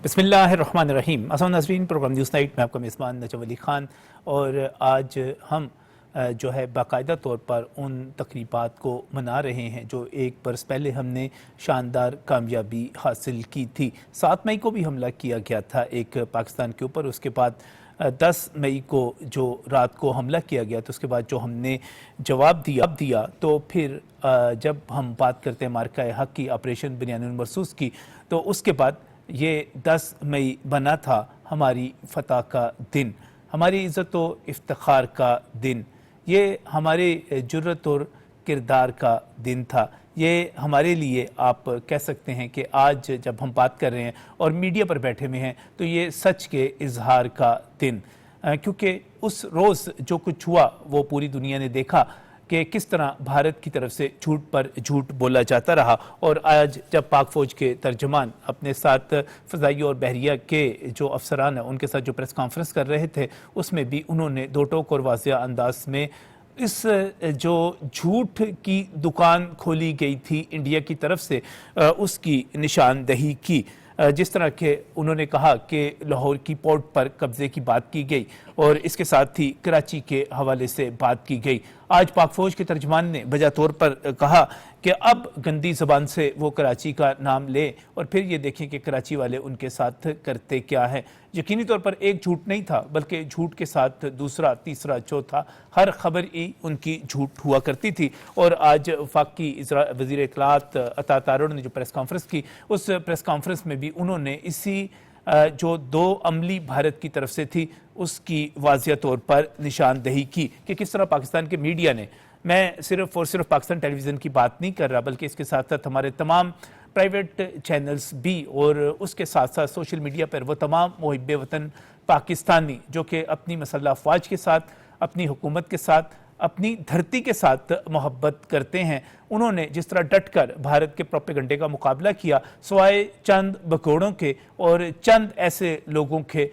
بسم اللہ الرحمن الرحیم۔ السلام ناظرین، پروگرام نیوز نائٹ میں آپ کا میزبان نجم علی خان، اور آج ہم جو ہے باقاعدہ طور پر ان تقریبات کو منا رہے ہیں جو ایک برس پہلے ہم نے شاندار کامیابی حاصل کی تھی۔ 7 مئی کو بھی حملہ کیا گیا تھا ایک پاکستان کے اوپر، اس کے بعد 10 مئی کو جو رات کو حملہ کیا گیا تو اس کے بعد جو ہم نے جواب دیا تو پھر جب ہم بات کرتے ہیں مارکہ حق کی، آپریشن بنیان المرصوص کی، تو اس کے بعد یہ 10 مئی بنا تھا ہماری فتح کا دن، ہماری عزت و افتخار کا دن، یہ ہمارے جرأت اور کردار کا دن تھا۔ یہ ہمارے لیے آپ کہہ سکتے ہیں کہ آج جب ہم بات کر رہے ہیں اور میڈیا پر بیٹھے ہوئے ہیں تو یہ سچ کے اظہار کا دن، کیونکہ اس روز جو کچھ ہوا وہ پوری دنیا نے دیکھا کہ کس طرح بھارت کی طرف سے جھوٹ پر جھوٹ بولا جاتا رہا۔ اور آج جب پاک فوج کے ترجمان اپنے ساتھ فضائی اور بحریہ کے جو افسران ہیں ان کے ساتھ جو پریس کانفرنس کر رہے تھے، اس میں بھی انہوں نے دو ٹوک اور واضح انداز میں اس جو جھوٹ کی دکان کھولی گئی تھی انڈیا کی طرف سے اس کی نشاندہی کی۔ جس طرح کہ انہوں نے کہا کہ لاہور کی پورٹ پر قبضے کی بات کی گئی اور اس کے ساتھ ہی کراچی کے حوالے سے بات کی گئی۔ آج پاک فوج کے ترجمان نے بجا طور پر کہا کہ اب گندی زبان سے وہ کراچی کا نام لے اور پھر یہ دیکھیں کہ کراچی والے ان کے ساتھ کرتے کیا ہیں۔ یقینی طور پر ایک جھوٹ نہیں تھا بلکہ جھوٹ کے ساتھ دوسرا، تیسرا، چوتھا، ہر خبر ہی ان کی جھوٹ ہوا کرتی تھی۔ اور آج وفاقی وزیر اطلاعات عطا تارڑ نے جو پریس کانفرنس کی، اس پریس کانفرنس میں بھی انہوں نے اسی جو 2 عملی بھارت کی طرف سے تھی اس کی واضح طور پر نشاندہی کی کہ کس طرح پاکستان کے میڈیا نے، میں صرف اور صرف پاکستان ٹیلی ویژن کی بات نہیں کر رہا بلکہ اس کے ساتھ ساتھ ہمارے تمام پرائیویٹ چینلز بھی، اور اس کے ساتھ ساتھ سوشل میڈیا پر وہ تمام محب وطن پاکستانی جو کہ اپنی مسلح افواج کے ساتھ، اپنی حکومت کے ساتھ، اپنی دھرتی کے ساتھ محبت کرتے ہیں، انہوں نے جس طرح ڈٹ کر بھارت کے پروپیگنڈے کا مقابلہ کیا، سوائے چند بکوڑوں کے اور چند ایسے لوگوں کے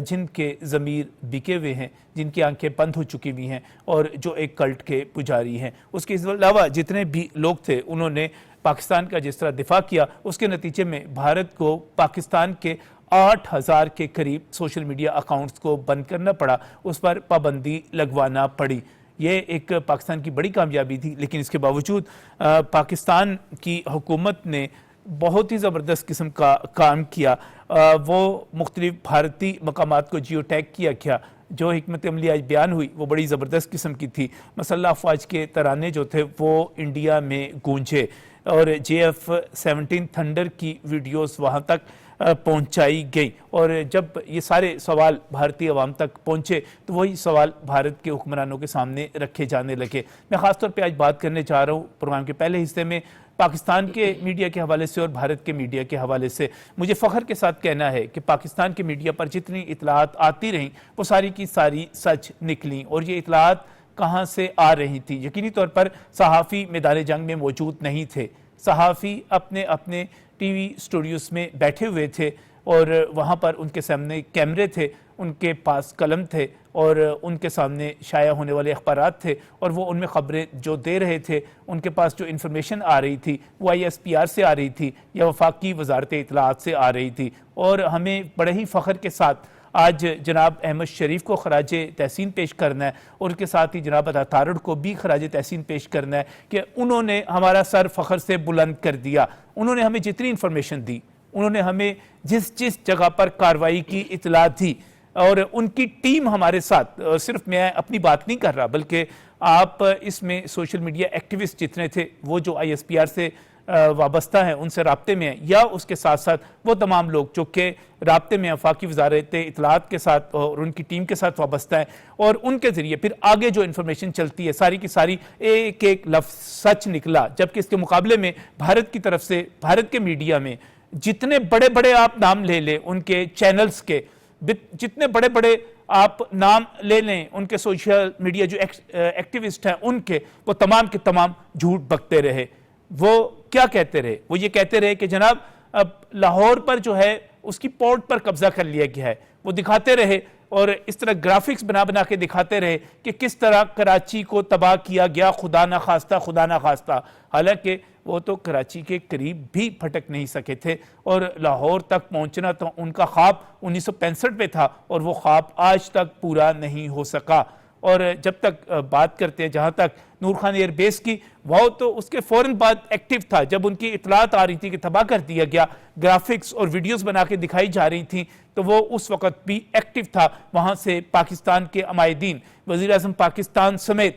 جن کے ضمیر بکے ہوئے ہیں، جن کی آنکھیں بند ہو چکی ہوئی ہیں اور جو ایک کلٹ کے پجاری ہیں۔ اس کے علاوہ جتنے بھی لوگ تھے انہوں نے پاکستان کا جس طرح دفاع کیا، اس کے نتیجے میں بھارت کو پاکستان کے 8,000 کے قریب سوشل میڈیا اکاؤنٹس کو بند کرنا پڑا، اس پر پابندی لگوانا پڑی۔ یہ ایک پاکستان کی بڑی کامیابی تھی، لیکن اس کے باوجود پاکستان کی حکومت نے بہت ہی زبردست قسم کا کام کیا۔ وہ مختلف بھارتی مقامات کو جیو ٹیگ کیا جو حکمت عملی آج بیان ہوئی وہ بڑی زبردست قسم کی تھی۔ مسلح افواج کے ترانے جو تھے وہ انڈیا میں گونجے اور JF-17 تھنڈر کی ویڈیوز وہاں تک پہنچائی گئی، اور جب یہ سارے سوال بھارتی عوام تک پہنچے تو وہی سوال بھارت کے حکمرانوں کے سامنے رکھے جانے لگے۔ میں خاص طور پہ آج بات کرنے چاہ رہا ہوں پروگرام کے پہلے حصے میں پاکستان کے میڈیا کے حوالے سے اور بھارت کے میڈیا کے حوالے سے۔ مجھے فخر کے ساتھ کہنا ہے کہ پاکستان کے میڈیا پر جتنی اطلاعات آتی رہیں وہ ساری کی ساری سچ نکلیں، اور یہ اطلاعات کہاں سے آ رہی تھی؟ یقینی طور پر صحافی میدان جنگ میں موجود نہیں تھے، صحافی اپنے اپنے ٹی وی اسٹوڈیوز میں بیٹھے ہوئے تھے اور وہاں پر ان کے سامنے کیمرے تھے، ان کے پاس قلم تھے اور ان کے سامنے شائع ہونے والے اخبارات تھے، اور وہ ان میں خبریں جو دے رہے تھے، ان کے پاس جو انفارمیشن آ رہی تھی وہ ISPR سے آ رہی تھی یا وفاقی وزارت اطلاعات سے آ رہی تھی۔ اور ہمیں بڑے ہی فخر کے ساتھ آج جناب احمد شریف کو خراج تحسین پیش کرنا ہے اور ان کے ساتھ ہی جناب عطا تارڑ کو بھی خراج تحسین پیش کرنا ہے کہ انہوں نے ہمارا سر فخر سے بلند کر دیا۔ انہوں نے ہمیں جتنی انفارمیشن دی، انہوں نے ہمیں جس جگہ پر کارروائی کی اطلاع دی، اور ان کی ٹیم ہمارے ساتھ، صرف میں اپنی بات نہیں کر رہا بلکہ آپ اس میں سوشل میڈیا ایکٹیوسٹ جتنے تھے وہ جو ISPR سے وابستہ ہیں، ان سے رابطے میں ہیں، یا اس کے ساتھ ساتھ وہ تمام لوگ جو کہ رابطے میں وفاقی وزارت اطلاعات کے ساتھ اور ان کی ٹیم کے ساتھ وابستہ ہیں، اور ان کے ذریعے پھر آگے جو انفارمیشن چلتی ہے ساری کی ساری ایک ایک لفظ سچ نکلا۔ جبکہ اس کے مقابلے میں بھارت کی طرف سے، بھارت کے میڈیا میں جتنے بڑے بڑے آپ نام لے لیں ان کے چینلز کے، جتنے بڑے بڑے آپ نام لے لیں ان کے سوشل میڈیا جو ایکٹیوسٹ ہیں ان کے، وہ تمام کے تمام جھوٹ بکتے رہے۔ وہ کیا کہتے رہے؟ وہ یہ کہتے رہے کہ جناب اب لاہور پر جو ہے اس کی پورٹ پر قبضہ کر لیا گیا ہے۔ وہ دکھاتے رہے اور اس طرح گرافکس بنا کے دکھاتے رہے کہ کس طرح کراچی کو تباہ کیا گیا، خدا نخواستہ خدا نخواستہ، حالانکہ وہ تو کراچی کے قریب بھی پھٹک نہیں سکے تھے، اور لاہور تک پہنچنا تو ان کا خواب 1965 میں تھا، اور وہ خواب آج تک پورا نہیں ہو سکا۔ اور جب تک بات کرتے ہیں جہاں تک نور خان ایئر بیس کی، وہ تو اس کے فوراً بعد ایکٹیو تھا جب ان کی اطلاعات آ رہی تھی کہ تباہ کر دیا گیا، گرافکس اور ویڈیوز بنا کے دکھائی جا رہی تھیں، تو وہ اس وقت بھی ایکٹیو تھا۔ وہاں سے پاکستان کے عمائدین، وزیر اعظم پاکستان سمیت،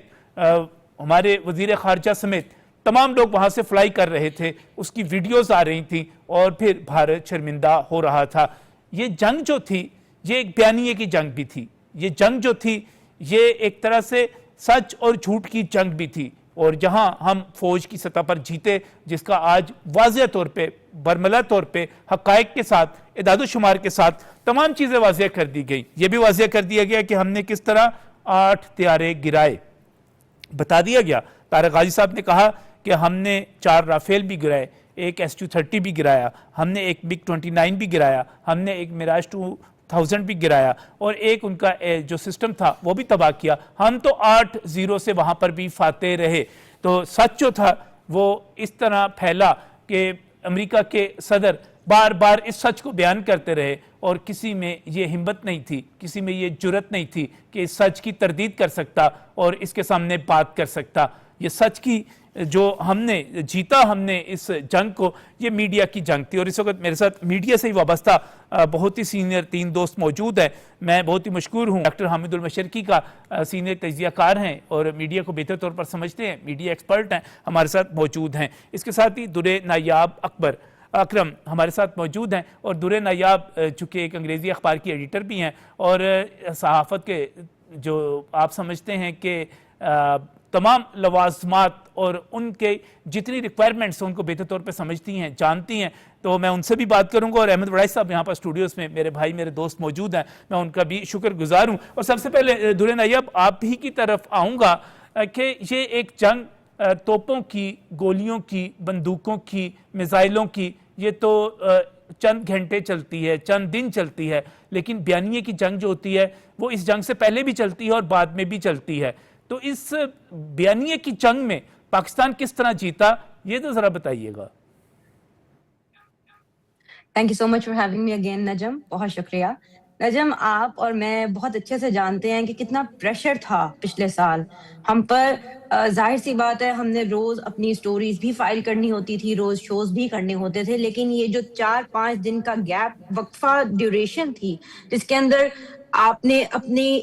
ہمارے وزیر خارجہ سمیت تمام لوگ وہاں سے فلائی کر رہے تھے، اس کی ویڈیوز آ رہی تھیں، اور پھر بھارت شرمندہ ہو رہا تھا۔ یہ جنگ جو تھی یہ ایک بیانیے کی جنگ بھی تھی، یہ جنگ جو تھی یہ ایک طرح سے سچ اور جھوٹ کی جنگ بھی تھی، اور جہاں ہم فوج کی سطح پر جیتے، جس کا آج واضح طور پہ، برملا طور پہ، حقائق کے ساتھ، اعداد و شمار کے ساتھ تمام چیزیں واضح کر دی گئی۔ یہ بھی واضح کر دیا گیا کہ ہم نے کس طرح 8 طیارے گرائے، بتا دیا گیا۔ طارق غازی صاحب نے کہا کہ ہم نے 4 رافیل بھی گرائے، ایک SU-30 بھی گرایا، ہم نے ایک MiG-29 بھی گرایا، ہم نے ایک میراج 2000 بھی گرایا، اور ایک ان کا جو سسٹم تھا وہ بھی تباہ کیا۔ ہم تو 8-0 سے وہاں پر بھی فاتح رہے۔ تو سچ جو تھا وہ اس طرح پھیلا کہ امریکہ کے صدر بار بار اس سچ کو بیان کرتے رہے، اور کسی میں یہ ہمت نہیں تھی، کسی میں یہ جرت نہیں تھی کہ اس سچ کی تردید کر سکتا اور اس کے سامنے بات کر سکتا۔ یہ سچ کی جو ہم نے جیتا، ہم نے اس جنگ کو، یہ میڈیا کی جنگ تھی۔ اور اس وقت میرے ساتھ میڈیا سے ہی وابستہ بہت ہی سینئر 3 دوست موجود ہیں۔ میں بہت ہی مشکور ہوں ڈاکٹر حامد المشرقی کا، سینئر تجزیہ کار ہیں اور میڈیا کو بہتر طور پر سمجھتے ہیں، میڈیا ایکسپرٹ ہیں، ہمارے ساتھ موجود ہیں۔ اس کے ساتھ ہی درِ نایاب اکرم ہمارے ساتھ موجود ہیں، اور درِ نایاب چونکہ ایک انگریزی اخبار کی ایڈیٹر بھی ہیں، اور صحافت کے جو آپ سمجھتے ہیں کہ تمام لوازمات اور ان کے جتنی ریکوائرمنٹس ان کو بہتر طور پہ سمجھتی ہیں، جانتی ہیں، تو میں ان سے بھی بات کروں گا۔ اور احمد وڑائی صاحب یہاں پر اسٹوڈیوز میں میرے بھائی، میرے دوست موجود ہیں، میں ان کا بھی شکر گزار ہوں۔ اور سب سے پہلے درِ نایاب آپ ہی کی طرف آؤں گا کہ یہ ایک جنگ توپوں کی، گولیوں کی، بندوقوں کی، میزائلوں کی، یہ تو چند گھنٹے چلتی ہے، چند دن چلتی ہے، لیکن بیانیے کی جنگ جو ہوتی ہے وہ اس جنگ سے پہلے بھی چلتی ہے اور بعد میں بھی چلتی ہے۔ تو اس بیانیے کی جنگ میں پاکستان کس طرح جیتا، یہ تو ذرا بتائیے گا۔ Thank you so much for having me again Najam, بہت شکریہ۔ نجم، آپ اور میں بہت اچھے سے جانتے ہیں کہ کتنا پریشر تھا پچھلے سال ہم پر۔ ظاہر سی بات ہے، ہم نے روز اپنی سٹوریز بھی فائل کرنی ہوتی تھی، روز شوز بھی کرنے ہوتے تھے، لیکن یہ جو 4-5 دن کا گیپ، وقفہ ڈیوریشن تھی، جس کے اندر آپ نے اپنی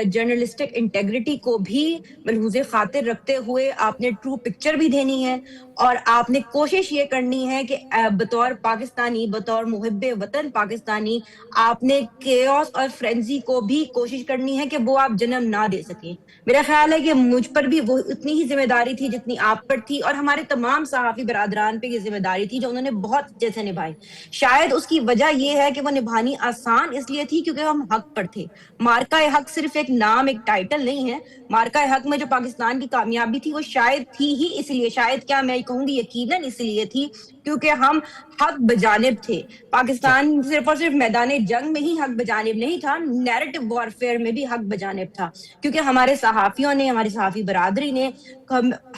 جرنلسٹک انٹیگریٹی کو بھی ملحوظ خاطر رکھتے ہوئے آپ نے ٹرو پکچر بھی دینی ہے، اور آپ نے کوشش یہ کرنی ہے کہ بطور پاکستانی، بطور محب وطن پاکستانی، آپ نے کیوس اور فرینزی کو بھی کوشش کرنی ہے کہ وہ آپ جنم نہ دے سکیں۔ میرا خیال ہے کہ مجھ پر بھی وہ اتنی ہی ذمہ داری تھی جتنی آپ پر تھی، اور ہمارے تمام صحافی برادران پہ یہ ذمہ داری تھی جو انہوں نے بہت اچھے سے نبھائی۔ شاید اس کی وجہ یہ ہے کہ وہ نبھانی آسان اس لیے تھی کیونکہ ہم حق پر تھے۔ مارکہ حق صرف ایک نام، ایک ٹائٹل نہیں ہے۔ مارکہ حق میں جو پاکستان کی کامیابی تھی وہ شاید تھی ہی اس لیے، شاید کیا میں کہوں گی یقیناً اس لیے تھی کیونکہ ہم حق بجانب تھے۔ پاکستان صرف اور صرف میدان جنگ میں ہی حق بجانب نہیں تھا، نیریٹو وارفیئر میں بھی حق بجانب تھا، کیونکہ ہمارے صحافیوں نے، ہماری صحافی برادری نے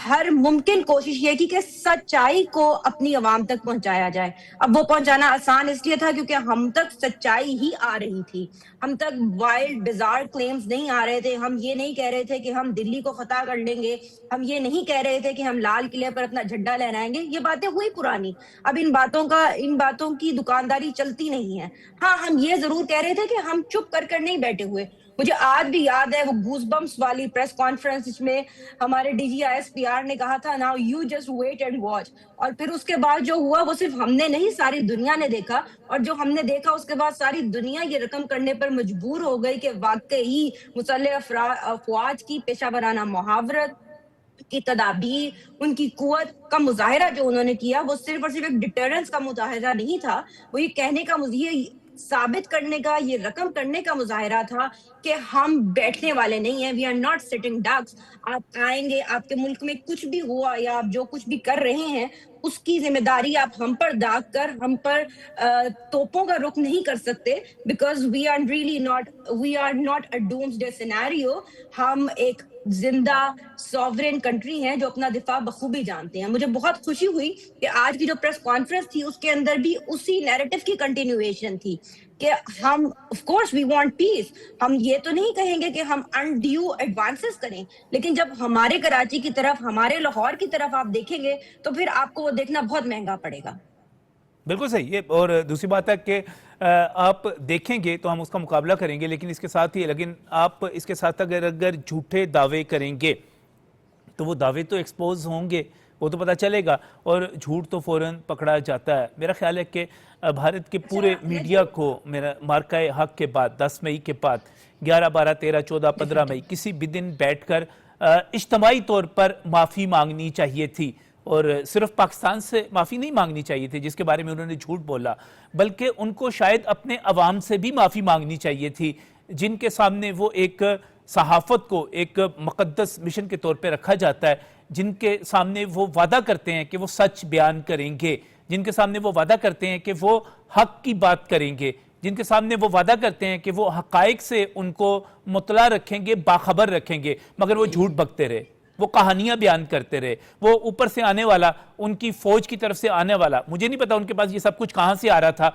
ہر ممکن کوشش یہ کی کہ سچائی کو اپنی عوام تک پہنچایا جائے۔ اب وہ پہنچانا آسان اس لیے تھا کیونکہ ہم تک سچائی ہی آ رہی تھی، ہم تک وائلڈ بزار کلیمز نہیں آ رہے تھے۔ ہم یہ نہیں کہہ رہے تھے کہ ہم دلی کو فتح کر لیں گے، ہم یہ نہیں کہہ رہے تھے کہ ہم لال قلعے پر اپنا جھنڈا لہرائیں گے، یہ باتیں ہوئی پرانی، اب ان باتوں کی دکانداری چلتی نہیں ہے۔ ہاں، ہم یہ ضرور کہہ رہے تھے کہ ہم چپ کر نہیں بیٹھے ہوئے۔ مجھے آج بھی یاد ہے وہ گوز بمپس والی پریس کانفرنس میں ہمارے DGISPR نے کہا تھا now you just wait and watch، اور پھر اس کے بعد جو ہوا وہ صرف ہم نے نہیں، ساری دنیا نے دیکھا، اور جو ہم نے دیکھا اس کے بعد ساری دنیا یہ رقم کرنے پر مجبور ہو گئی کہ واقعی مسلح افواج کی پیشہ ورانہ محاورت کی تدابیر، ان کی قوت کا مظاہرہ جو انہوں نے کیا وہ صرف اور صرف ایک ڈیٹرنس کا مظاہرہ نہیں تھا، وہ یہ کہنے کا، یہ ثابت کرنے کا، یہ رقم کرنے کا مظاہرہ تھا کہ ہم بیٹھنے والے نہیں ہیں، we are not sitting ducks. آپ آئیں گے، آپ کے ملک میں کچھ بھی ہوا یا آپ جو کچھ بھی کر رہے ہیں اس کی ذمہ داری آپ ہم پر داغ کر، ہم پر توپوں کا رخ نہیں کر سکتے، because we are not a doomsday scenario. ہم ایک زندہ سوورن کنٹری ہیں جو اپنا دفاع بخوبی جانتے ہیں. مجھے بہت خوشی ہوئی کہ آج کی جو پریس کانفرنس تھی اس کے اندر بھی اسی نیریٹو کی کنٹینیویشن تھی کہ ہم آف کورس وی وانٹ پیس. ہم یہ تو نہیں کہیں گے کہ ہم انڈیو ایڈوانسز کریں, لیکن جب ہمارے کراچی کی طرف, ہمارے لاہور کی طرف آپ دیکھیں گے تو پھر آپ کو وہ دیکھنا بہت مہنگا پڑے گا. بالکل صحیح ہے. اور دوسری بات ہے کہ آپ دیکھیں گے تو ہم اس کا مقابلہ کریں گے, لیکن اس کے ساتھ ہی آپ اس کے ساتھ اگر جھوٹے دعوے کریں گے تو وہ دعوے تو ایکسپوز ہوں گے, وہ تو پتہ چلے گا, اور جھوٹ تو فوراً پکڑا جاتا ہے. میرا خیال ہے کہ بھارت کے پورے میڈیا کو میرا مارکہ حق کے بعد 10 مئی کے بعد 11, 12, 13, 14, 15 مئی کسی بھی دن بیٹھ کر اجتماعی طور پر معافی مانگنی چاہیے تھی, اور صرف پاکستان سے معافی نہیں مانگنی چاہیے تھی جس کے بارے میں انہوں نے جھوٹ بولا, بلکہ ان کو شاید اپنے عوام سے بھی معافی مانگنی چاہیے تھی جن کے سامنے وہ ایک صحافت کو ایک مقدس مشن کے طور پہ رکھا جاتا ہے, جن کے سامنے وہ وعدہ کرتے ہیں کہ وہ سچ بیان کریں گے, جن کے سامنے وہ وعدہ کرتے ہیں کہ وہ حق کی بات کریں گے, جن کے سامنے وہ وعدہ کرتے ہیں کہ وہ حقائق سے ان کو مطلع رکھیں گے, باخبر رکھیں گے, مگر وہ جھوٹ بکتے رہے, وہ کہانیاں بیان کرتے رہے, وہ اوپر سے آنے والا, ان کی فوج کی طرف سے آنے والا, مجھے نہیں پتا ان کے پاس یہ سب کچھ کہاں سے آ رہا تھا.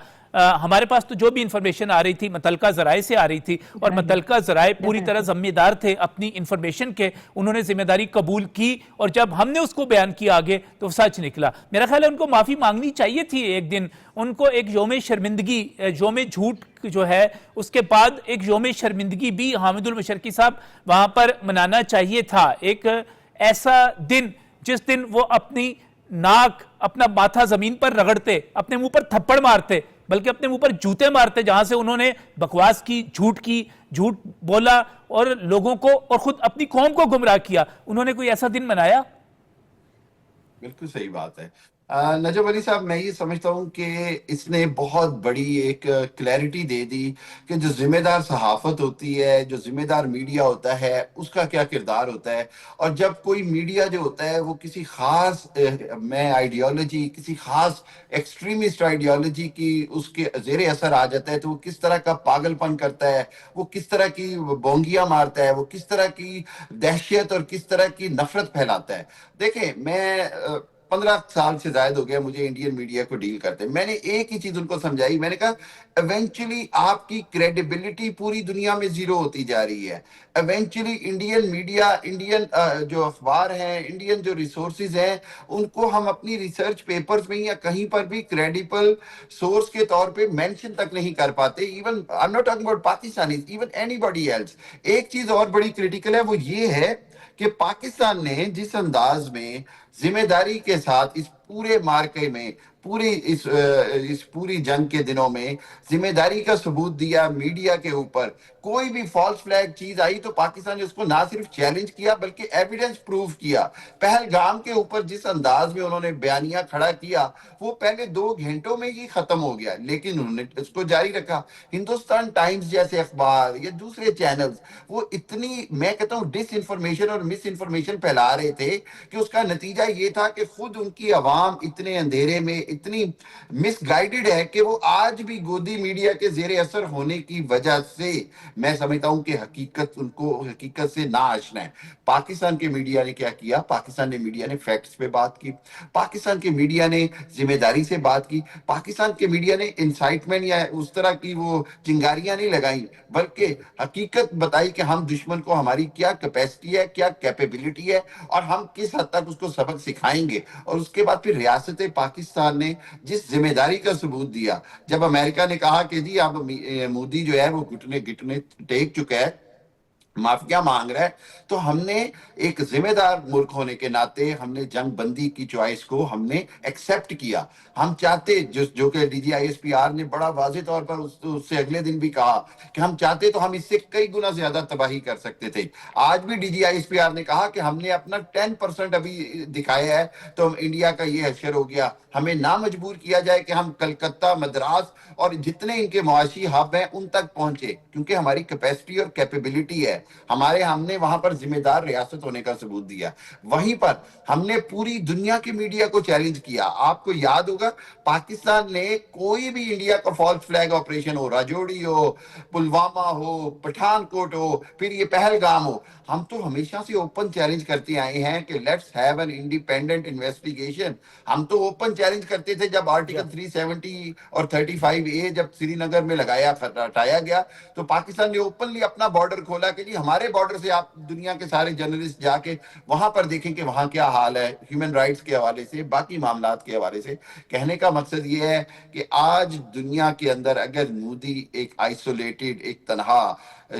ہمارے پاس تو جو بھی انفارمیشن آ رہی تھی متعلقہ ذرائع سے آ رہی تھی, اور متعلقہ ذرائع پوری طرح ذمہ دار تھے اپنی انفارمیشن کے, انہوں نے ذمہ داری قبول کی, اور جب ہم نے اس کو بیان کیا آگے تو سچ نکلا. میرا خیال ہے ان کو معافی مانگنی چاہیے تھی ایک دن, ان کو ایک یوم شرمندگی, یوم جھوٹ جو ہے اس کے بعد ایک یوم شرمندگی بھی حامد المشرقی صاحب وہاں پر منانا چاہیے تھا. ایک ایسا دن جس دن وہ اپنی ناک, اپنا ماتھا زمین پر رگڑتے, اپنے منہ پر تھپڑ مارتے, بلکہ اپنے منہ پر جوتے مارتے جہاں سے انہوں نے بکواس کی, جھوٹ بولا اور لوگوں کو اور خود اپنی قوم کو گمراہ کیا. انہوں نے کوئی ایسا دن منایا؟ بالکل صحیح بات ہے. نجم علی صاحب, میں یہ سمجھتا ہوں کہ اس نے بہت بڑی ایک کلیئرٹی دے دی کہ جو ذمہ دار صحافت ہوتی ہے, جو ذمہ دار میڈیا ہوتا ہے, اس کا کیا کردار ہوتا ہے. اور جب کوئی میڈیا جو ہوتا ہے وہ کسی خاص میں آئیڈیالوجی, کسی خاص ایکسٹریمسٹ آئیڈیالوجی کی اس کے زیر اثر آ جاتا ہے تو وہ کس طرح کا پاگل پن کرتا ہے, وہ کس طرح کی بونگیاں مارتا ہے, وہ کس طرح کی دہشت اور کس طرح کی نفرت پھیلاتا ہے. دیکھیں, میں 15 سال سے زائد ہو گیا مجھے انڈین میڈیا کو ڈیل کرتے. میں نے ایک ہی چیز ان کو سمجھائی, میں نے کہا ایونچولی آپ کی کریڈیبلٹی پوری دنیا میں زیرو ہوتی جا رہی ہے. ایونچولی انڈین میڈیا, انڈین جو اخبار ہیں, انڈین جو ریسورسز ہیں, ان کو ہم اپنی ریسرچ پیپرز میں یا کہیں پر بھی کریڈیبل سورس کے طور پہ مینشن تک نہیں کر پاتے. Even I am not talking about Pakistani, even anybody else. ایک چیز اور بڑی کریٹیکل ہے, وہ یہ ہے کہ پاکستان نے جس انداز میں ذمہ داری کے ساتھ اس پورے مارکے میں, اس پوری جنگ کے دنوں میں ذمہ داری کا ثبوت دیا میڈیا کے اوپر, کوئی بھی فالس فلیگ چیز آئی تو پاکستان نے اس کو نہ صرف چیلنج کیا بلکہ ایویڈنس پروف کیا. پہلگام کے اوپر جس انداز میں انہوں نے بیانیہ کھڑا کیا وہ پہلے 2 گھنٹوں میں ہی ختم ہو گیا, لیکن انہوں نے اس کو جاری رکھا. ہندوستان ٹائمز جیسے اخبار یا دوسرے چینلز وہ اتنی, میں کہتا ہوں, ڈس انفارمیشن اور مس انفارمیشن پھیلا رہے تھے کہ اس کا نتیجہ یہ تھا کہ خود ان کی عوام اتنے اندھیرے میں اتنی مس گائیڈڈ ہے کہ وہ آج بھی گودی میڈیا کے زیر اثر ہونے کی وجہ سے میں سمجھتا ہوں کہ ان کو حقیقت سے نا آشنا ہے. پاکستان کے میڈیا نے کیا کیا؟ پاکستان کے میڈیا نے فیکٹس پہ بات کی, پاکستان کے میڈیا نے ذمہ داری سے بات کی, پاکستان کے میڈیا نے انسائٹمنٹ یا اس طرح کی وہ چنگاریاں نہیں لگائیں, بلکہ حقیقت بتائی کہ ہم دشمن کو ہماری کیا کیپیسٹی ہے, کیا کیپیبلٹی ہے, اور ہم کس حد تک اس کو سبق سکھائیں گے. اور اس کے بعد پھر ریاست پاکستان نے جس ذمہ داری کا ثبوت دیا, جب امریکہ نے کہا کہ جی اب مودی جو ہے وہ گھٹنے ٹیک چکا ہے, معافیاں مانگ رہا ہے, تو ہم نے ایک ذمہ دار ملک ہونے کے ناطے ہم نے جنگ بندی کی چوائس کو ہم نے ایکسیپٹ کیا. ہم چاہتے, جو کہ D G I S P R نے بڑا واضح طور پر اس سے اگلے دن بھی کہا کہ ہم چاہتے تو ہم اس سے کئی گنا زیادہ تباہی کر سکتے تھے. آج بھی D G I S P R نے کہا کہ ہم نے اپنا 10% ابھی دکھایا ہے تو انڈیا کا یہ حشر ہو گیا, ہمیں نہ مجبور کیا جائے کہ ہم کلکتہ, مدراس اور جتنے ان کے معاشی ہب ہیں ان تک پہنچے, کیونکہ ہماری کیپیسٹی اور کیپیبلٹی ہے. ہم نے وہاں پر ذمہ دار ریاست ہونے کا ثبوت دیا. وہیں پر ہم نے پوری دنیا کی میڈیا کو چیلنج کیا. آپ کو یاد ہوگا پاکستان نے کوئی بھی انڈیا کا فالس فلیگ آپریشن ہو، راجوڑی ہو، پلوامہ ہو، پٹھان کوٹ ہو، پھر یہ پہلگام ہو، ہم تو ہمیشہ سے اوپن چیلنج کرتے آئے ہیں کہ let's have an independent investigation. ہم تو اوپن چیلنج کرتے تھے جب آرٹیکل 370 اور 35A جب سری نگر میں ہٹایا گیا تو پاکستان نے اوپنلی اپنا بارڈر کھولا کہ جی ہمارے بارڈر سے آپ دنیا کے سارے جرنلسٹ جا کے وہاں پر دیکھیں کہ وہاں کیا حال ہے ہیومن رائٹس کے حوالے سے، باقی معاملات کے حوالے سے. کہنے کا مقصد یہ ہے کہ آج دنیا کے اندر اگر مودی ایک آئسولیٹڈ، ایک تنہا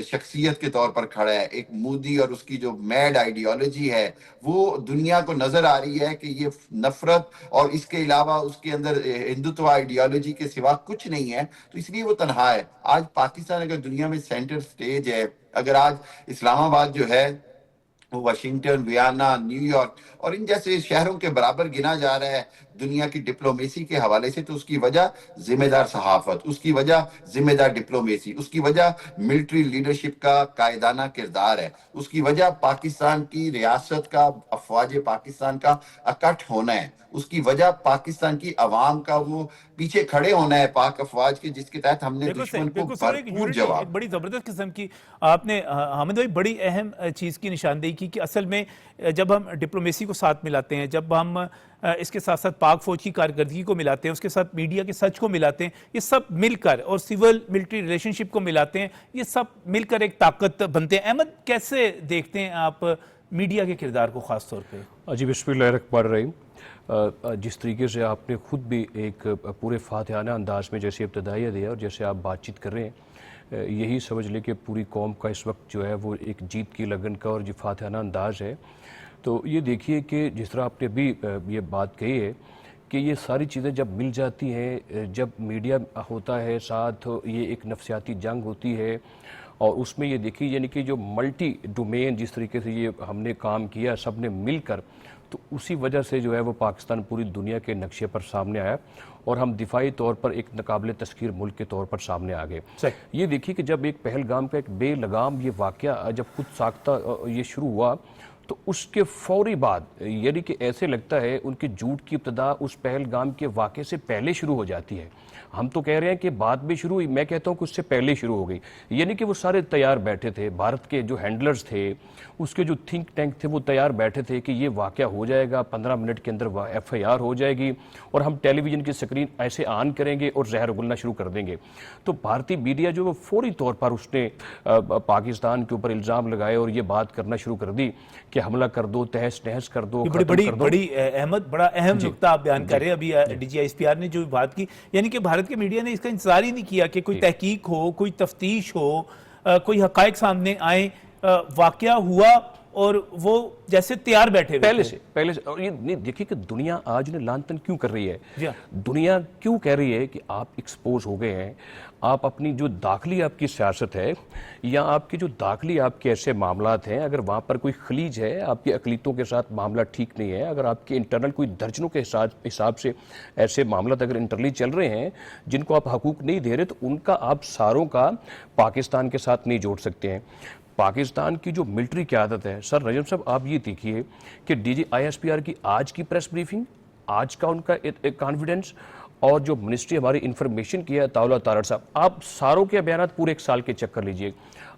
شخصیت کے طور پر کھڑا ہے، ایک مودی اور اس کی جو میڈ آئیڈیالوجی ہے وہ دنیا کو نظر آ رہی ہے کہ یہ نفرت اور اس کے علاوہ اس کے اندر ہندوتوا آئیڈیالوجی کے سوا کچھ نہیں ہے، تو اس لیے وہ تنہا ہے. آج پاکستان اگر دنیا میں سینٹر سٹیج ہے، اگر آج اسلام آباد جو ہے وہ واشنگٹن، ویانا، نیو یارک اور ان جیسے شہروں کے برابر گنا جا رہا ہے دنیا کی ڈپلومیسی کے حوالے سے، تو اس کی وجہ ذمہ دار صحافت، اس کی وجہ ذمہ دار ڈپلومیسی، اس کی وجہ ملٹری لیڈرشپ کا قائدانہ کردار ہے، اس کی وجہ پاکستان کی ریاست کا، افواج پاکستان کا اکٹھ ہونا ہے، اس کی وجہ پاکستان کی عوام کا وہ پیچھے کھڑے ہونا ہے پاک افواج کے، جس کے تحت ہم نے دشمن کو بھرپور جواب. ایک بڑی زبردست قسم کی آپ نے حامد بھائی بڑی اہم چیز کی نشاندہی کی کہ اصل میں جب ہم ڈپلومیسی کو ساتھ ملاتے ہیں، جب ہم اس کے ساتھ ساتھ پاک فوج کی کارکردگی کو ملاتے ہیں، اس کے ساتھ میڈیا کے سچ کو ملاتے ہیں، یہ سب مل کر اور سول ملٹری ریلیشن شپ کو ملاتے ہیں، یہ سب مل کر ایک طاقت بنتے ہیں. احمد کیسے دیکھتے ہیں آپ میڈیا کے کردار کو خاص طور پہ؟ جی بسم اللہ الرحمن الرحیم. جس طریقے سے آپ نے خود بھی ایک پورے فاتحانہ انداز میں جیسے ابتدائیہ دیا اور جیسے آپ بات چیت کر رہے ہیں، یہی سمجھ لیں کہ پوری قوم کا اس وقت جو ہے وہ ایک جیت کی لگن کا اور جو فاتحانہ انداز ہے. تو یہ دیکھیے کہ جس طرح آپ نے ابھی یہ بات کہی ہے کہ یہ ساری چیزیں جب مل جاتی ہیں، جب میڈیا ہوتا ہے ساتھ، یہ ایک نفسیاتی جنگ ہوتی ہے اور اس میں یہ دیکھیے یعنی کہ جو ملٹی ڈومین جس طریقے سے یہ ہم نے کام کیا سب نے مل کر، تو اسی وجہ سے جو ہے وہ پاکستان پوری دنیا کے نقشے پر سامنے آیا اور ہم دفاعی طور پر ایک ناقابل تسخیر ملک کے طور پر سامنے آ گئے. یہ دیکھیے کہ جب ایک پہلگام کا ایک بے لگام یہ واقعہ جب خود ساختہ یہ شروع ہوا تو اس کے فوری بعد یعنی کہ ایسے لگتا ہے ان کے جھوٹ کی ابتدا اس پہلگام کے واقعے سے پہلے شروع ہو جاتی ہے. ہم تو کہہ رہے ہیں کہ بعد میں شروع ہوئی، میں کہتا ہوں کہ اس سے پہلے شروع ہو گئی. یعنی کہ وہ سارے تیار بیٹھے تھے، بھارت کے جو ہینڈلرز تھے، اس کے جو تھنک ٹینک تھے، وہ تیار بیٹھے تھے کہ یہ واقعہ ہو جائے گا، 15 منٹ کے اندر FIR ہو جائے گی اور ہم ٹیلی ویژن کی سکرین ایسے آن کریں گے اور زہر اگلنا شروع کر دیں گے. تو بھارتی میڈیا جو وہ فوری طور پر اس نے پاکستان کے اوپر الزام لگائے اور یہ بات کرنا شروع کر دی کہ حملہ کر دو، تہس نہس کر دو، بڑی احمد بڑا اہم نقطہ آپ بیان کر رہے ہیں. ابھی DGISPR نے جو بات کی، یعنی کہ بھارت کے میڈیا نے اس کا انتظار ہی نہیں کیا کہ کوئی تحقیق ہو، کوئی تفتیش ہو، کوئی حقائق سامنے آئیں. واقعہ ہوا اور وہ جیسے تیار بیٹھے پہلے سے. اور یہ دیکھیے کہ دنیا آج نے لان تن کیوں کر رہی ہے، دنیا کیوں کہہ رہی ہے کہ آپ ایکسپوز ہو گئے ہیں، آپ اپنی جو داخلی آپ کی سیاست ہے یا آپ کی جو داخلی آپ کے ایسے معاملات ہیں، اگر وہاں پر کوئی خلیج ہے، آپ کی اقلیتوں کے ساتھ معاملہ ٹھیک نہیں ہے، اگر آپ کے انٹرنل کوئی درجنوں کے حساب سے ایسے معاملات اگر انٹرنلی چل رہے ہیں جن کو آپ حقوق نہیں دے رہے، تو ان کا آپ ساروں کا پاکستان کے ساتھ نہیں جوڑ سکتے ہیں. پاکستان کی جو ملٹری قیادت ہے، سر نجم صاحب آپ یہ دیکھیے کہ DGISPR کی آج کی پریس بریفنگ، آج کا ان کا کانفیڈنس اور جو منسٹری ہماری انفارمیشن کی ہے طاولہ تارڑ صاحب، آپ ساروں کے بیانات پورے ایک سال کے چیک کر لیجئے،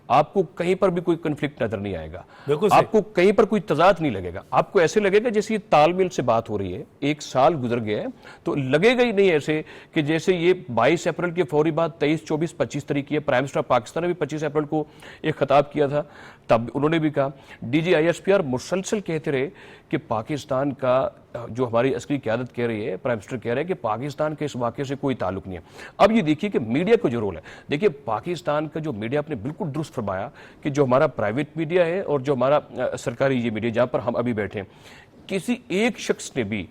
آپ کو کہیں پر بھی کوئی کنفلکٹ نظر نہیں آئے گا، آپ کو کہیں پر کوئی تضاد نہیں لگے گا، آپ کو ایسے لگے گا جیسے یہ تال میل سے بات ہو رہی ہے. ایک سال گزر گیا ہے تو لگے گا ہی نہیں ایسے کہ جیسے یہ 22 اپریل کے فوری بعد 23، 24، 25 تاریخ ہے. پرائم منسٹر پاکستان نے بھی 25 اپریل کو ایک خطاب کیا تھا، تب انہوں نے بھی کہا. DGISPR مسلسل کہتے رہے کہ پاکستان کا جو ہماری عسکری قیادت کہہ رہی ہے، پرائم منسٹر کہہ رہے ہیں کہ پاکستان کے اس واقعے سے کوئی تعلق نہیں ہے. اب یہ دیکھیے کہ میڈیا کا جو رول ہے، دیکھیے پاکستان کا جو میڈیا آپ نے بالکل درست فرمایا کہ جو ہمارا پرائیویٹ میڈیا ہے اور جو ہمارا سرکاری یہ میڈیا جہاں پر ہم ابھی بیٹھے ہیں، کسی ایک شخص نے بھی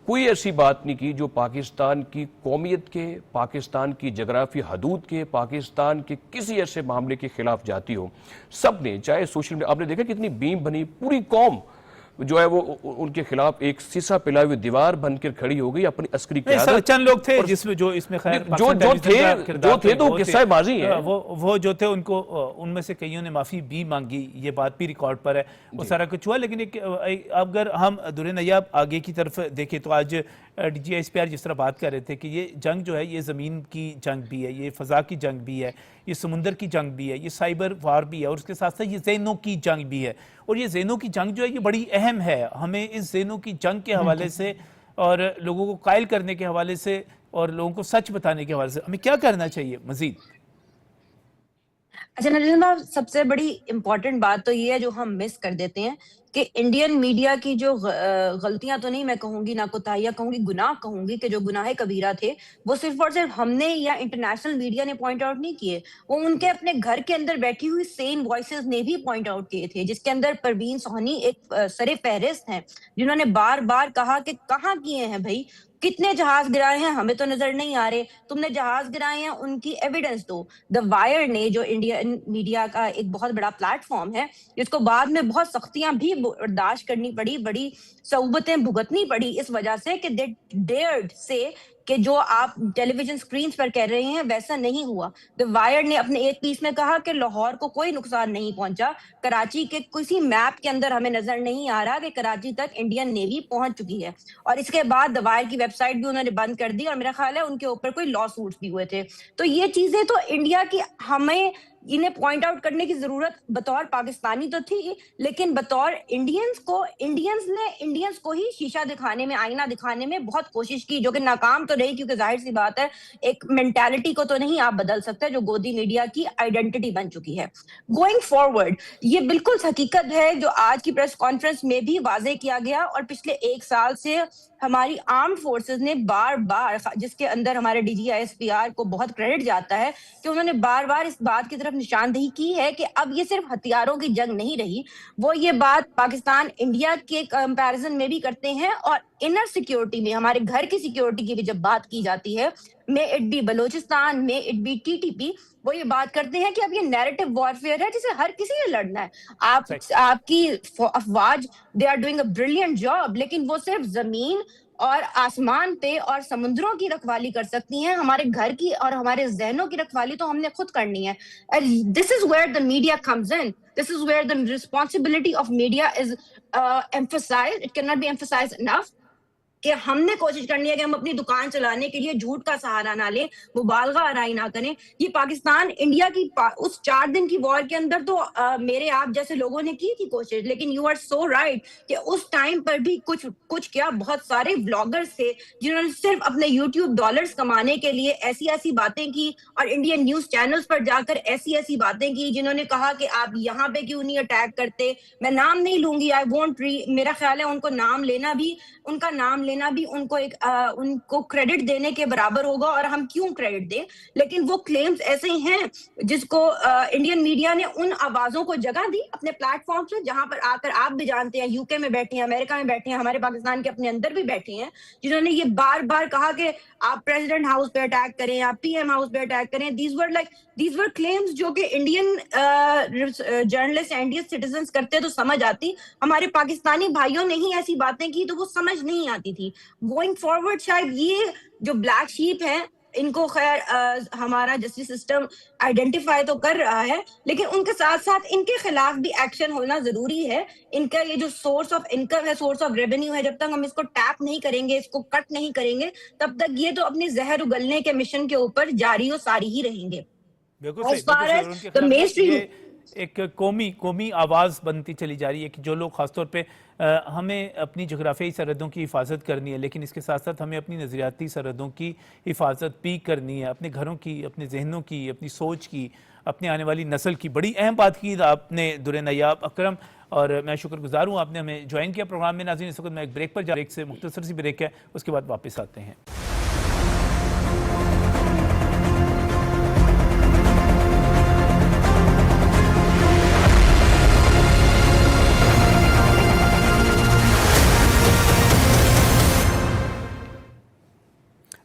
کوئی ایسی بات نہیں کی جو پاکستان کی قومیت کے، پاکستان کی جغرافی حدود کے، پاکستان کے کسی ایسے معاملے کے خلاف جاتی ہو. سب نے، چاہے سوشل میڈیا، آپ نے دیکھا کتنی بیم بنی، پوری قوم جو ہے وہ ان کے خلاف ایک سیسا پلائے ہوئی دیوار بن کر کھڑی ہو گئی اپنی عسکری نہیں، قیادت. چند لوگ تھے جس میں جو اس میں خیر جو تھے تو قصہ بازی ہے. وہ جو تھے ان کو ان میں سے کئیوں نے معافی بھی مانگی، یہ بات بھی ریکارڈ پر ہے، وہ سارا کچھ ہوا. لیکن اگر ہم در نیاب آگے کی طرف دیکھیں تو آج D G S P R جس طرح بات کر رہے تھے کہ یہ جنگ جو ہے یہ زمین کی جنگ بھی ہے، یہ فضا کی جنگ بھی ہے، یہ سمندر کی جنگ بھی ہے، یہ سائبر وار بھی ہے، اور اس کے ساتھ ساتھ یہ ذہنوں کی جنگ بھی ہے. اور یہ ذہنوں کی جنگ جو ہے یہ بڑی اہم ہے. ہمیں اس ذہنوں کی جنگ کے حوالے سے اور لوگوں کو قائل کرنے کے حوالے سے اور لوگوں کو سچ بتانے کے حوالے سے ہمیں کیا کرنا چاہیے مزید؟ اچھا نجم صاحب، سب سے بڑی امپورٹنٹ بات تو یہ ہے جو ہم مس کر دیتے ہیں کہ انڈین میڈیا کی جو غلطیاں تو نہیں میں کہوں گی، نہ کوتاہیاں کہوں گی، گناہ کہوں گی، کہ جو گناہ کبیرہ تھے وہ صرف اور صرف ہم نے یا انٹرنیشنل میڈیا نے پوائنٹ آؤٹ نہیں کیے، وہ ان کے اپنے گھر کے اندر بیٹھی ہوئی سین وائسز نے بھی پوائنٹ آؤٹ کیے تھے، جس کے اندر پروین سہنی ایک سر فہرست ہیں، جنہوں نے بار بار کہا کہ کہاں کیے ہیں بھائی، کتنے جہاز گرائے ہیں ہمیں تو نظر نہیں آ رہے، تم نے جہاز گرائے ہیں ان کی ایویڈنس دو. دا وائر نے، جو انڈین میڈیا کا ایک بہت بڑا پلیٹ فارم ہے جس کو بعد میں بہت سختیاں بھی برداشت کرنی پڑی، بڑی صعوبتیں بھگتنی پڑی اس وجہ سے کہ they dared say کہ جو آپ ٹیلی ویژن سکرینز پر کہہ رہے ہیں ویسا نہیں ہوا. دا وائر نے اپنے ایک پیس میں کہا کہ لاہور کو کوئی نقصان نہیں پہنچا، کراچی کے کسی میپ کے اندر ہمیں نظر نہیں آ رہا کہ کراچی تک انڈین نیوی پہنچ چکی ہے. اور اس کے بعد دا وائر کی ویب سائٹ بھی انہوں نے بند کر دی، اور میرا خیال ہے ان کے اوپر کوئی لا سوٹس بھی ہوئے تھے. تو یہ چیزیں تو انڈیا کی ہمیں انہیں پوائنٹ آؤٹ کرنے کی ضرورت بطور پاکستانی تو تھی، لیکن بطور انڈینز کو ہی شیشہ دکھانے میں، آئینہ دکھانے میں بہت کوشش کی، جو کہ ناکام تو رہی، کیونکہ ظاہر سی بات ہے ایک مینٹالٹی کو تو نہیں آپ بدل سکتے جو گودی میڈیا کی آئیڈینٹی بن چکی ہے. گوئنگ فارورڈ یہ بالکل حقیقت ہے جو آج کی پریس کانفرنس میں بھی واضح کیا گیا، اور پچھلے ایک سال سے ہماری آرمڈ فورسز نے بار بار، جس کے اندر ہمارے D G S P R کو بہت کریڈٹ جاتا ہے کہ انہوں نے بار بار اس بات کی طرف نشاندہی کی ہے کہ اب یہ صرف ہتھیاروں کی جنگ نہیں رہی. وہ یہ بات پاکستان انڈیا کے کمپیرزن میں بھی کرتے ہیں، اور انر سیکیورٹی میں، ہمارے گھر کی سیکیورٹی کی بھی جب بات کی جاتی ہے، میں اٹ بی بلوچستان، میں it B T T P, وہ یہ بات کرتے ہیں کہ اب یہ نیریٹو وارفیئر ہے جسے ہر کسی نے لڑنا ہے. آپ کی افواج they are doing a brilliant job, لیکن وہ صرف زمین اور آسمان پہ اور سمندروں کی رکھوالی کر سکتی ہیں. ہمارے گھر کی اور ہمارے ذہنوں کی رکھوالی تو ہم نے خود کرنی ہے. This is where the media comes in. This is where the responsibility of media is emphasized. It cannot be emphasized enough. کہ ہم نے کوشش کرنی ہے کہ ہم اپنی دکان چلانے کے لیے جھوٹ کا سہارا نہ لیں، مبالغہ آرائی نہ کریں. یہ پاکستان انڈیا کی اس 4 دن کی وار کے اندر تو میرے آپ جیسے لوگوں نے کی تھی کوشش، لیکن یو آر سو رائٹ کہ اس ٹائم پر بھی کچھ کیا بہت سارے بلاگرز تھے جنہوں نے صرف اپنے یوٹیوب ڈالرز کمانے کے لیے ایسی باتیں کی، اور انڈین نیوز چینلز پر جا کر ایسی باتیں کی، جنہوں نے کہا کہ آپ یہاں پہ کیوں نہیں اٹیک کرتے. میں نام نہیں لوں گی، آئی وونٹ میرا خیال ہے ان کو نام لینا بھی ان کو کریڈٹ دینے کے برابر ہوگا، اور ہم کیوں کریڈٹ دیں. لیکن وہ کلیمز ایسے ہی ہیں جس کو انڈین میڈیا نے ان آوازوں کو جگہ دی اپنے پلیٹ فارم سے، جہاں پر آ کر آپ بھی جانتے ہیں یو کے میں بیٹھے ہیں، امریکہ میں بیٹھے ہیں، ہمارے پاکستان کے اپنے اندر بھی بیٹھے ہیں، جنہوں نے یہ بار بار کہا کہ آپ پریزیڈنٹ ہاؤس پہ اٹیک کریں، آپ پی ایم ہاؤس پہ اٹیک کریں. دیز ور کلیمز جو کہ انڈین جرنلسٹ، انڈین سٹیزنز کرتے تو سمجھ آتی. ہمارے پاکستانی بھائیوں نے ہی ایسی باتیں کی تو وہ سمجھ نہیں آتی تھی. گوئنگ فارورڈ شاید یہ جو بلیک شیپ ہیں ان کو خیر ہمارا جسٹس سسٹم آئیڈینٹیفائی تو کر رہا ہے، لیکن ان کے ساتھ ساتھ ان کے خلاف بھی ایکشن ہونا ضروری ہے. ان کا یہ جو سورس آف انکم ہے، سورس آف ریونیو ہے، جب تک ہم اس کو ٹیپ نہیں کریں گے، اس کو کٹ نہیں کریں گے، تب تک یہ تو اپنی زہر اگلنے کے مشن کے اوپر جاری و ساری ہی رہیں گے. بالکل صحیح. یہ ایک قومی آواز بنتی چلی جا رہی ہے کہ جو لوگ خاص طور پہ ہمیں اپنی جغرافیائی سرحدوں کی حفاظت کرنی ہے، لیکن اس کے ساتھ ساتھ ہمیں اپنی نظریاتی سرحدوں کی حفاظت بھی کرنی ہے، اپنے گھروں کی، اپنے ذہنوں کی، اپنی سوچ کی، اپنے آنے والی نسل کی. بڑی اہم بات کی آپ نے در نیاب اکرم، اور میں شکر گزار ہوں آپ نے ہمیں جوائن کیا پروگرام میں. ناظرین اس وقت میں ایک بریک پر بریک سے مختصر سی بریک ہے، اس کے بعد واپس آتے ہیں.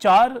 4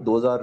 2000